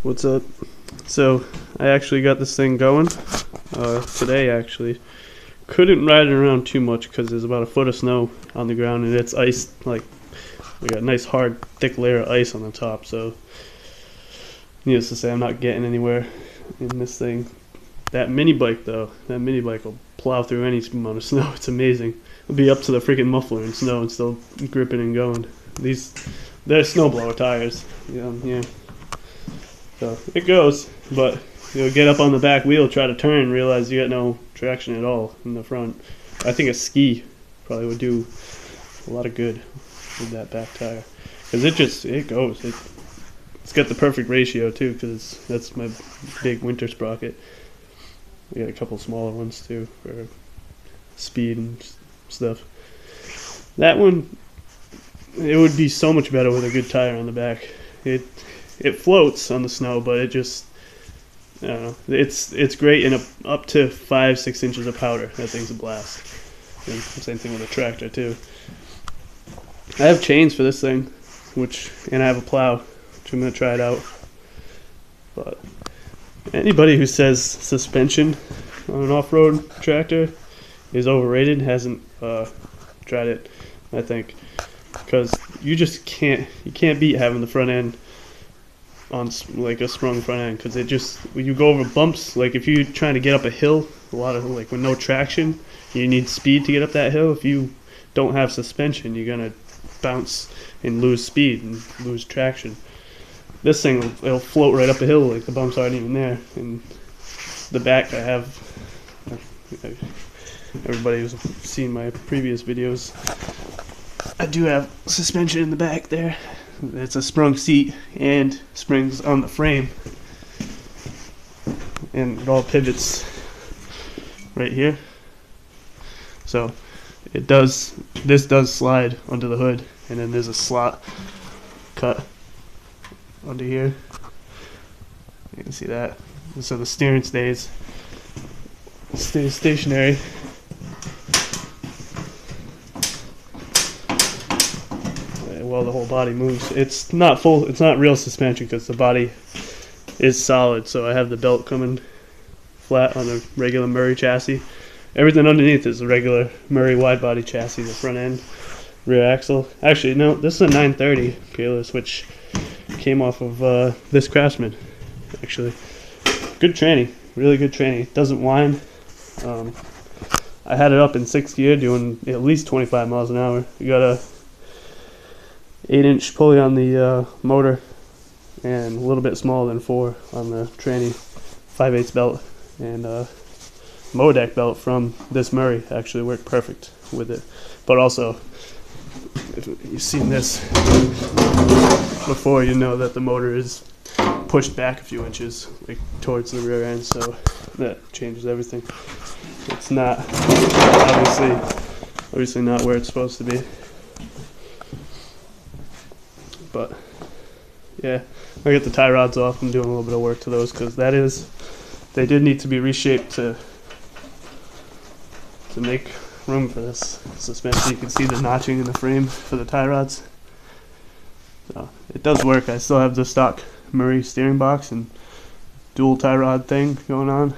What's up? So I actually got this thing going today. Actually, couldn't ride it around too much because there's about a foot of snow on the ground and it's ice. Like we got a nice hard, thick layer of ice on the top. So needless to say, I'm not getting anywhere in this thing. That mini bike though, that mini bike will plow through any amount of snow. It's amazing. It'll be up to the freaking muffler in snow and still gripping and going. They're snowblower tires. Yeah. So it goes, but you'll get up on the back wheel, try to turn, realize you got no traction at all in the front. I think a ski probably would do a lot of good with that back tire, because it goes. It's got the perfect ratio too, because that's my big winter sprocket. We got a couple smaller ones too for speed and stuff. That one, it would be so much better with a good tire on the back. It floats on the snow, but it just, I don't know. It's great in up to 5-6 inches of powder. That thing's a blast. And same thing with a tractor too. I have chains for this thing, and I have a plow, which I'm gonna try it out. But anybody who says suspension on an off-road tractor is overrated hasn't tried it, I think, because you can't beat having the front end on like a sprung front end, because when you go over bumps, like if you're trying to get up a hill, a lot of like with no traction, you need speed to get up that hill. If you don't have suspension, you're gonna bounce and lose speed and lose traction. This thing, it'll float right up a hill, like the bumps aren't even there. And the back, I have, everybody who's seen my previous videos, I do have suspension in the back there. It's a sprung seat and springs on the frame, and it all pivots right here. So this does slide under the hood, and then there's a slot cut under here. You can see that. So the steering stays stationary. While the whole body moves. It's not real suspension because the body is solid. So I have the belt coming flat on a regular Murray chassis. Everything underneath is a regular Murray wide body chassis. The front end, rear axle. Actually, no, this is a 930 keyless, which came off of this Craftsman. Actually, good tranny, really good tranny. It doesn't whine. I had it up in 6th gear doing at least 25 miles an hour. You got a 8-inch pulley on the motor, and a little bit smaller than 4 on the tranny 5/8 belt, and mower deck belt from this Murray actually worked perfect with it. But also, if you've seen this before, you know that the motor is pushed back a few inches, like towards the rear end, so that changes everything. It's not obviously not where it's supposed to be. But yeah, I got the tie rods off. I'm doing a little bit of work to those because they did need to be reshaped to make room for this suspension. You can see the notching in the frame for the tie rods. So it does work. I still have the stock Murray steering box and dual tie rod thing going on.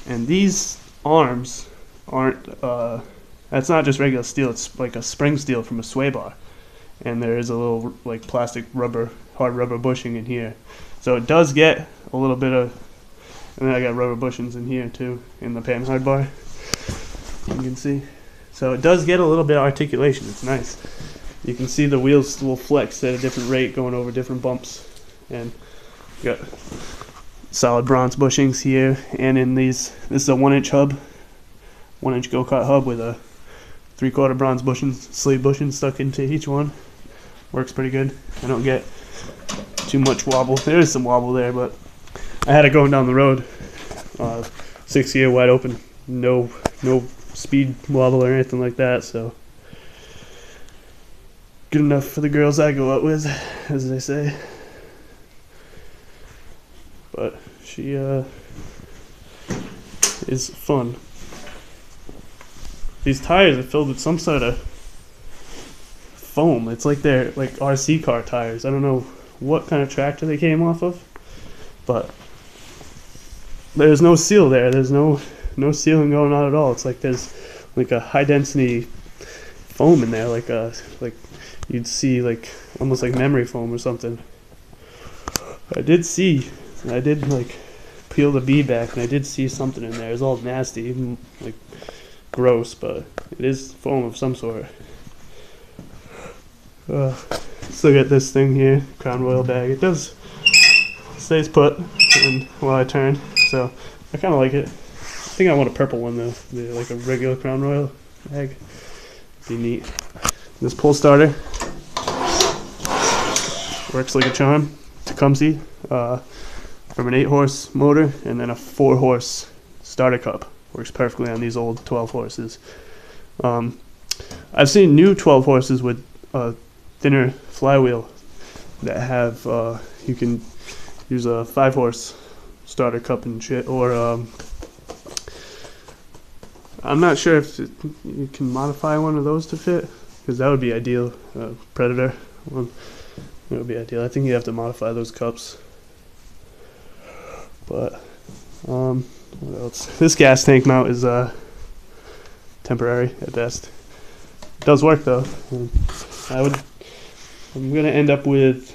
And these arms aren't, that's not just regular steel. It's like a spring steel from a sway bar. And there is a little like plastic hard rubber bushing in here, so it does get a little bit of, and then I got rubber bushings in here too in the panhard bar, you can see. So it does get a little bit of articulation. It's nice. You can see the wheels will flex at a different rate going over different bumps, and you got solid bronze bushings here, and in these, this is a 1-inch hub, 1-inch go-kart hub with a 3/4 bronze bushings, sleeve bushings stuck into each one. Works pretty good. I don't get too much wobble. There is some wobble there, but I had it going down the road. 6th gear wide open. No speed wobble or anything like that, so good enough for the girls I go out with, as they say. But she is fun. These tires are filled with some sort of foam. It's like they're like RC car tires. I don't know what kind of tractor they came off of, but there's no seal there. There's no sealing going on at all. It's like there's like a high density foam in there, like you'd see like almost like memory foam or something. I did like peel the bead back, and I did see something in there. It's all nasty, like gross, but it is foam of some sort. Let's look at this thing here, Crown Royal bag. It does stays put and while I turn, so I kind of like it. I think I want a purple one though, like a regular Crown Royal bag. Be neat. This pull starter works like a charm. Tecumseh from an 8-horse motor, and then a 4-horse starter cup. Works perfectly on these old 12 horses. I've seen new 12 horses with a thinner flywheel that have you can use a 5-horse starter cup and shit, or I'm not sure if you can modify one of those to fit, because that would be ideal. Predator one, that would be ideal. I think you have to modify those cups. But what else? This gas tank mount is temporary at best. It does work though. I'm gonna end up with